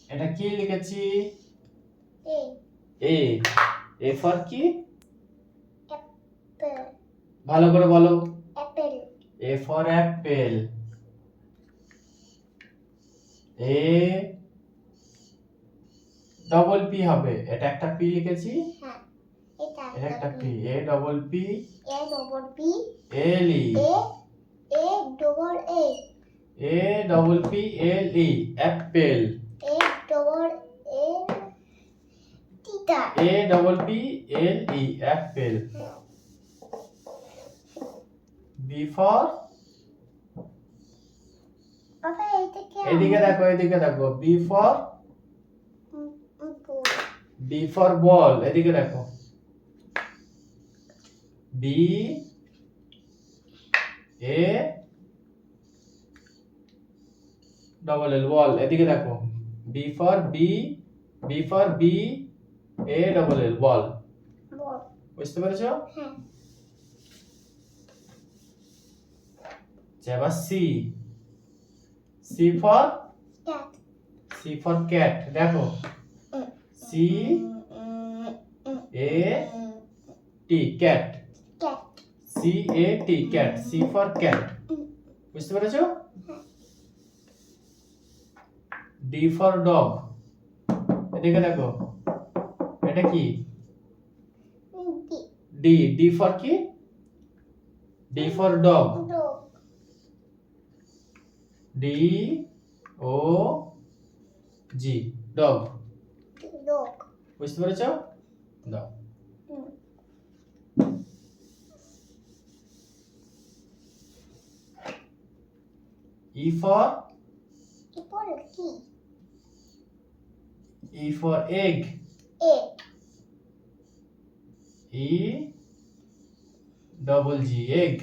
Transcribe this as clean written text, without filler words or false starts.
এটা কি লিখেছি? A. এ। এ ফর কি? Apple. ভালো করে বলো। Apple. A for apple. A double P হবে। এটা একটা পি লিখেছি। হ্যাঁ, এটা এটা একটা P. A double P A double P. L E. A double A. A double P L E apple. A double A. Tita. A double P L E apple. B for বাবা এটা কি? এদিকে দেখো, এদিকে দেখো। B for ball. B for বল। এদিকে দেখো। B A double L ball. এদিকে দেখো। B for B A double L ball. Ball. বুঝতে পেরেছো? হ্যাঁ। এবার C. C for Cat. Cat. দেখো। C A T cat. Cat. C A T cat. C for cat. বুঝতে পেরেছো? D for dog. এদিকে দেখো। এটা কি? ডি। ডি ফর কি? D for dog. Dog. D O G dog. Dog. বুঝতে পেরেছো? দাও। ই ফর কি? E for egg. Egg. E double G egg.